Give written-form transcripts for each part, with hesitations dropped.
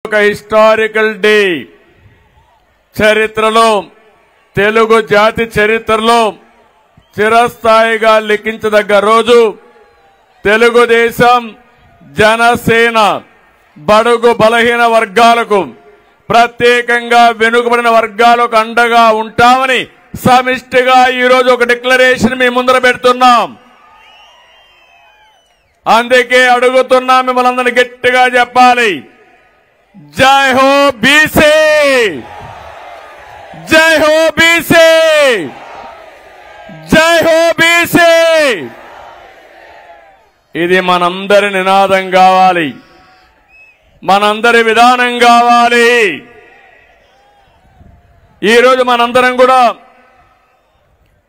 ఒక historical day చరిత్రలో తెలుగు జాతి చరిత్రలో చిరస్థాయిగా లిఖించదగ్గ రోజు. తెలుగుదేశం జనసేన బడుగు బలహీన వర్గాలకు ప్రత్యేకంగా వెనుకబడిన వర్గాలకు అండగా ఉంటామని సమిష్టిగా ఈ రోజు ఒక డిక్లరేషన్ మీ ముందర పెడుతున్నాం. అందుకే అడుగుతున్నా మిమ్మల్ని అందరినీ గట్టిగా చెప్పాలి. జై హో బీసీ, జై హో బీసీ, జై హో బీసీ. ఇది మనందరి నినాదం కావాలి, మనందరి విధానం కావాలి. ఈరోజు మనందరం కూడా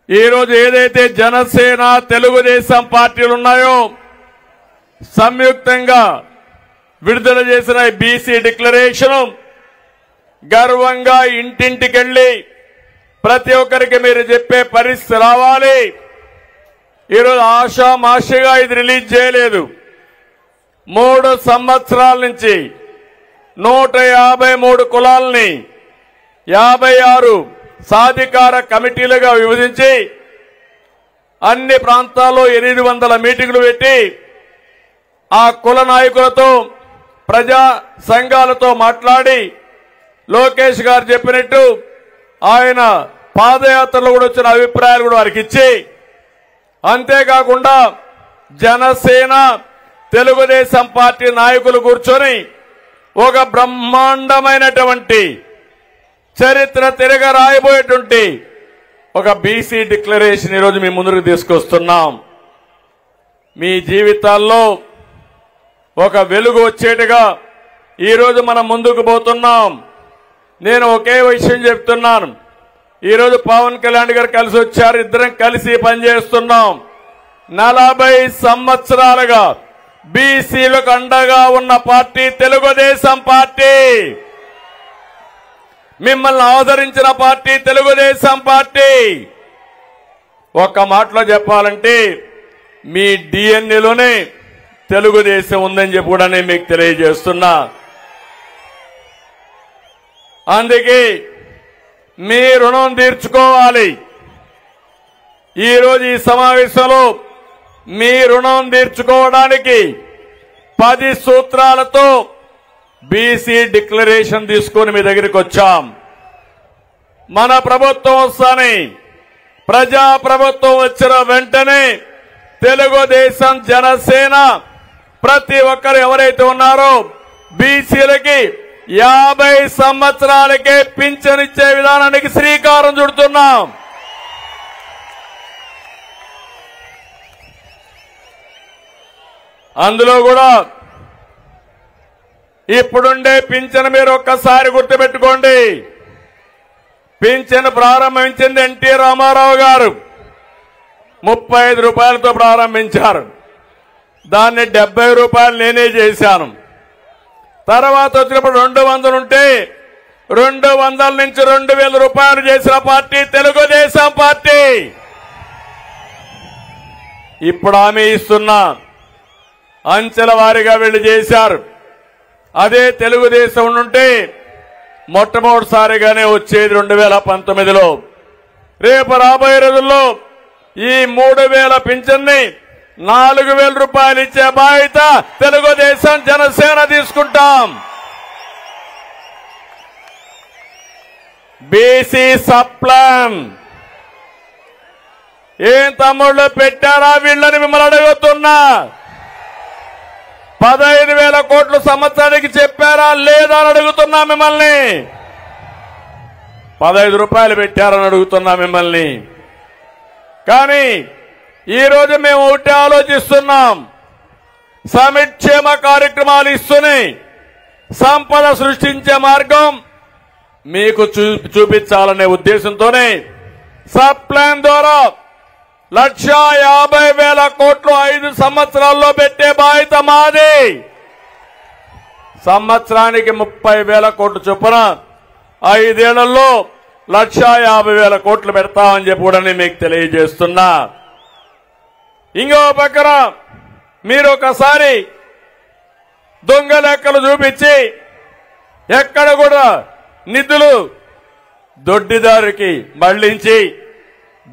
ఈరోజు ఏదైతే జనసేన తెలుగుదేశం పార్టీలు ఉన్నాయో సంయుక్తంగా విడుదల చేసిన బీసీ డిక్లరేషన్ గర్వంగా ఇంటింటికెళ్లి ప్రతి ఒక్కరికి మీరు చెప్పే పరిస్థితి రావాలి. ఈరోజు ఆషామాషిగా ఇది రిలీజ్ చేయలేదు. 3 సంవత్సరాల నుంచి 153 కులాలని 56 సాధికార కమిటీలుగా విభజించి అన్ని ప్రాంతాల్లో 800 మీటింగులు పెట్టి ఆ కుల నాయకులతో ప్రజా సంఘాలతో మాట్లాడి లోకేష్ గారు చెప్పినట్టు ఆయన పాదయాత్రలో కూడా వచ్చిన అభిప్రాయాలు కూడా వారికి ఇచ్చి, అంతేకాకుండా జనసేన తెలుగుదేశం పార్టీ నాయకులు కూర్చొని ఒక బ్రహ్మాండమైనటువంటి చరిత్ర తిరగ రాయబోయేటువంటి ఒక బీసీ డిక్లరేషన్ ఈరోజు మీ ముందుకు తీసుకొస్తున్నాం. మీ జీవితాల్లో ఒక వెలుగు వచ్చేట్టుగా ఈరోజు మనం ముందుకు పోతున్నాం. నేను ఒకే విషయం చెప్తున్నాను. ఈరోజు పవన్ కళ్యాణ్ గారు కలిసి వచ్చారు, ఇద్దరం కలిసి పనిచేస్తున్నాం. 40 సంవత్సరాలుగా బీసీలకు అండగా ఉన్న పార్టీ తెలుగుదేశం పార్టీ. మిమ్మల్ని ఆదరించిన పార్టీ తెలుగుదేశం పార్టీ. ఒక్క మాటలో చెప్పాలంటే మీ డిఎన్ఏలోనే తెలుగుదేశం ఉందని చెప్పి కూడా నేను మీకు తెలియజేస్తున్నా. అందుకే మీ రుణం తీర్చుకోవాలి. ఈరోజు ఈ సమావేశంలో మీ రుణం తీర్చుకోవడానికి 10 సూత్రాలతో బీసీ డిక్లరేషన్ తీసుకొని మీ దగ్గరికి వచ్చాం. మన ప్రభుత్వం వస్తానే, ప్రజా ప్రభుత్వం వచ్చిన వెంటనే తెలుగుదేశం జనసేన ప్రతి ఒక్కరు ఎవరైతే ఉన్నారో బీసీలకి 50 సంవత్సరాలకే పింఛన్ ఇచ్చే విధానానికి శ్రీకారం చుడుతున్నాం. అందులో కూడా ఇప్పుడుండే పింఛన్ మీరు ఒక్కసారి గుర్తుపెట్టుకోండి. పింఛన్ ప్రారంభించింది ఎన్టీ రామారావు గారు 35 రూపాయలతో ప్రారంభించారు. దాన్ని 70 రూపాయలు నేనే చేశాను. తర్వాత వచ్చినప్పుడు 200 ఉంటే 200 నుంచి 2000 రూపాయలు చేసిన పార్టీ తెలుగుదేశం పార్టీ. ఇప్పుడు హామీ ఇస్తున్నా, అంచెల వారీగా వీళ్ళు చేశారు. అదే తెలుగుదేశం ఉంటే మొట్టమొదటిసారిగానే వచ్చేది 2019లో. రేపు రాబోయే రోజుల్లో ఈ 3000 పింఛన్ని 4000 రూపాయలు ఇచ్చే బాధ్యత తెలుగుదేశం జనసేన తీసుకుంటాం. బీసీ సప్లాన్ ఏం తమ్ముళ్ళు పెట్టారా వీళ్ళని మిమ్మల్ని అడుగుతున్నా. 15,000 కోట్లు సంవత్సరానికి చెప్పారా లేదా అని అడుగుతున్నా మిమ్మల్ని. 15 రూపాయలు పెట్టారని అడుగుతున్నా మిమ్మల్ని. కానీ ఈరోజు మేము ఒకటి ఆలోచిస్తున్నాం. సంక్షేమ కార్యక్రమాలు ఇస్తూనే సంపద సృష్టించే మార్గం మీకు చూపించాలనే ఉద్దేశంతోనే సబ్ ప్లాన్ ద్వారా 1,50,000 కోట్లు 5 సంవత్సరాల్లో పెట్టే బాధ్యత మాది. సంవత్సరానికి 30,000 కోట్లు చొప్పున 5 ఏళ్లలో 1,50,000 కోట్లు పెడతామని చెప్పి కూడా నేను మీకు తెలియజేస్తున్నా. ఇంకో పక్కన మీరు ఒకసారి దొంగ లెక్కలు చూపించి ఎక్కడ కూడా నిధులు దొడ్డిదారికి మళ్లించి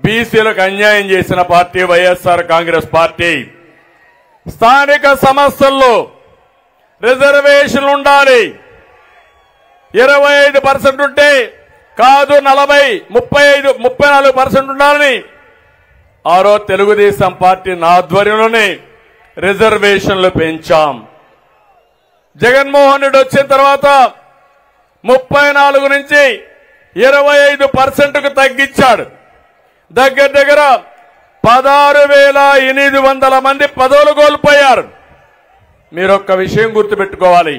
బీసీలకు అన్యాయం చేసిన పార్టీ వైఎస్ఆర్ కాంగ్రెస్ పార్టీ. స్థానిక సంస్థల్లో రిజర్వేషన్లు ఉండాలి. 25% ఉంటే కాదు 34% ఉండాలని ఆ రోజు తెలుగుదేశం పార్టీ ఆధ్వర్యంలోనే రిజర్వేషన్లు పెంచాం. జగన్మోహన్ రెడ్డి వచ్చిన తర్వాత 34 నుంచి 25%కు తగ్గించాడు. దగ్గర దగ్గర 16,800 మంది పదవులు కోల్పోయారు. మీరొక్క విషయం గుర్తుపెట్టుకోవాలి,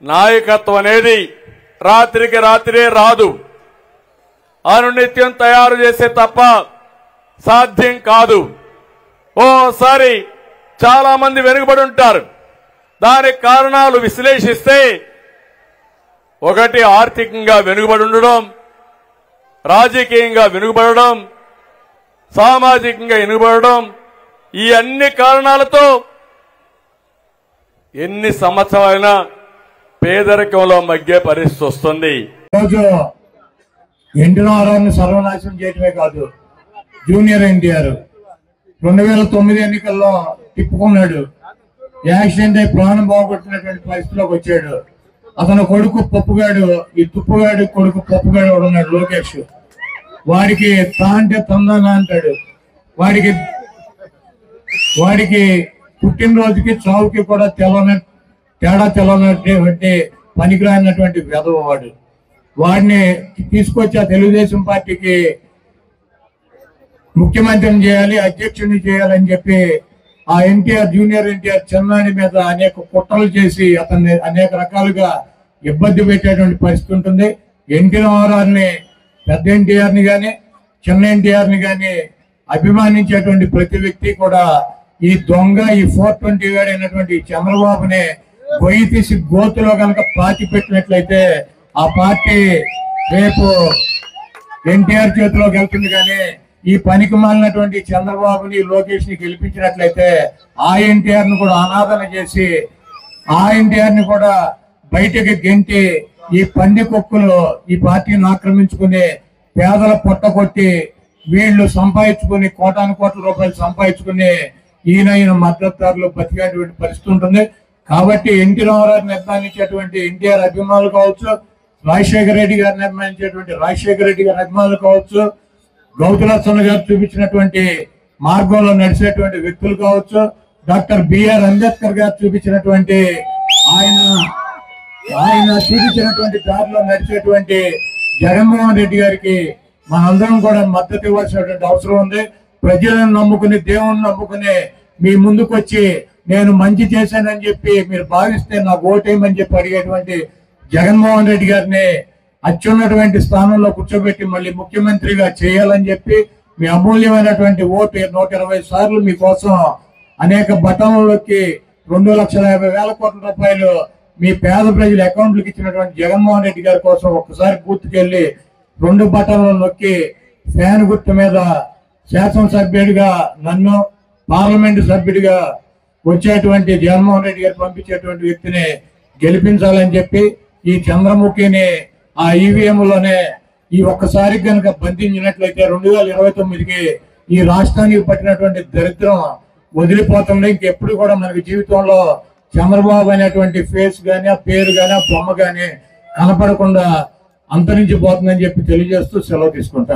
నాయకత్వం అనేది రాత్రికి రాత్రే రాదు. అనునిత్యం తయారు చేసే తప్ప సాధ్యం కాదు. ఓసారి చాలా మంది వెనుకబడి ఉంటారు. దానికి కారణాలు విశ్లేషిస్తే ఒకటి ఆర్థికంగా వెనుకబడి ఉండడం, రాజకీయంగా వెనుకబడడం, సామాజికంగా వెనుకబడడం, ఈ అన్ని కారణాలతో ఎన్ని సంవత్సరాలైనా పేదరికంలో మగ్గే పరిస్థితి వస్తుంది. రోజు ఎన్టీ రామారావుని సర్వనాశనం చేయటమే కాదు, జూనియర్ ఎన్టీఆర్ 2009 ఎన్నికల్లో తిప్పుకున్నాడు. యాక్సిడెంట్ అయి ప్రాణం బాగొట్టినటువంటి పరిస్థితిలోకి వచ్చాడు. అతను కొడుకు పప్పుగాడు, ఈ తుప్పుగాడు కొడుకు పప్పుగాడు ఉన్నాడు లోకేష్. వాడికి తా అంటే తందానా అంటాడు. వాడికి పుట్టినరోజుకి చావుకి కూడా తేడా తెలవనటువంటి పనికిరానటువంటి వెధవ వాడు. వాడిని తీసుకొచ్చి ఆ తెలుగుదేశం పార్టీకి ముఖ్యమంత్రిని చేయాలి, అధ్యక్షుడిని చేయాలని చెప్పి ఆ ఎన్టీఆర్ జూనియర్ ఎన్టీఆర్ చెన్నాని మీద అనేక కుట్రలు చేసి అతన్ని అనేక రకాలుగా ఇబ్బంది పెట్టేటువంటి పరిస్థితి ఉంటుంది. ఎన్టీ రామారావుని, పెద్ద ఎన్టీఆర్ ని గాని చిన్న ఎన్టీఆర్ ని గాని అభిమానించేటువంటి ప్రతి వ్యక్తి కూడా ఈ దొంగ, ఈ 420 గాడు అయినటువంటి చంద్రబాబుని గొయ్యి తీసి గోతులో కనుక పాతి పెట్టినట్లయితే ఆ పార్టీ రేపు ఎన్టీఆర్ చేతిలోకి వెళ్తుంది. కానీ ఈ పనికి మాలినటువంటి చంద్రబాబుని, లోకేష్ ని గెలిపించినట్లయితే ఆ ఎన్టీఆర్ ను కూడా అనాదరణ చేసి ఆ ఎన్టీఆర్ ని కూడా బయటకి గెంటి ఈ పంది కుక్కలు ఈ పార్టీని ఆక్రమించుకుని పేదల పొట్టకొట్టి వీళ్లు సంపాదించుకుని కోటాను కోట్ల రూపాయలు సంపాదించుకుని ఈయన మద్దతుదారులు బతికేటువంటి పరిస్థితి ఉంటుంది. కాబట్టి ఎన్టీ రామారావుని అభిమానించేటువంటి ఎన్టీఆర్ అభిమానులు కావచ్చు, రాజశేఖర రెడ్డి గారిని అభిమానించేటువంటి రాజశేఖర రెడ్డి గారి అభిమానులు కావచ్చు, గౌతులచ్చన్న గారు చూపించినటువంటి మార్గంలో నడిచేటువంటి వ్యక్తులు కావచ్చు, డాక్టర్ బిఆర్ అంబేద్కర్ గారు చూపించినటువంటి ఆయన చూపించినటువంటి దారిలో నడిచేటువంటి జగన్మోహన్ రెడ్డి గారికి మనందరం కూడా మద్దతు ఇవ్వాల్సినటువంటి అవసరం ఉంది. ప్రజలను నమ్ముకుని, దేవుణ్ణి నమ్ముకుని మీ ముందుకు వచ్చి నేను మంచి చేశానని చెప్పి మీరు భావిస్తే నాకు ఓటేయమని చెప్పి అడిగేటువంటి జగన్మోహన్ రెడ్డి గారిని అత్యున్నటువంటి స్థానంలో కూర్చోబెట్టి మళ్ళీ ముఖ్యమంత్రిగా చేయాలని చెప్పి మీ అమూల్యమైనటువంటి ఓటు 120 సార్లు మీకోసం అనేక బటన్లకి 2,50,000 కోట్ల రూపాయలు మీ పేద ప్రజల అకౌంట్లకు ఇచ్చినటువంటి జగన్మోహన్ రెడ్డి గారి కోసం ఒక్కసారి బూత్కెళ్లి 2 బటన్లు నొక్కి ఫ్యాన్ గుర్తు మీద శాసనసభ్యుడిగా నన్ను, పార్లమెంటు సభ్యుడిగా వచ్చేటువంటి జగన్మోహన్ రెడ్డి గారు పంపించేటువంటి వ్యక్తిని గెలిపించాలని చెప్పి ఈ చంద్రముఖిని ఆ ఈవీఎంలోనే ఈ ఒక్కసారి కనుక బంధించినట్లయితే 2029కి ఈ రాష్ట్రానికి పట్టినటువంటి దరిద్రం వదిలిపోతుంది. ఇంకెప్పుడు కూడా మనకి జీవితంలో చంద్రబాబు అనేటువంటి ఫేస్ గానీ, ఆ పేరు గానీ, ఆ బొమ్మ గానీ కనపడకుండా అంతరించిపోతుందని చెప్పి తెలియజేస్తూ సెలవు తీసుకుంటా.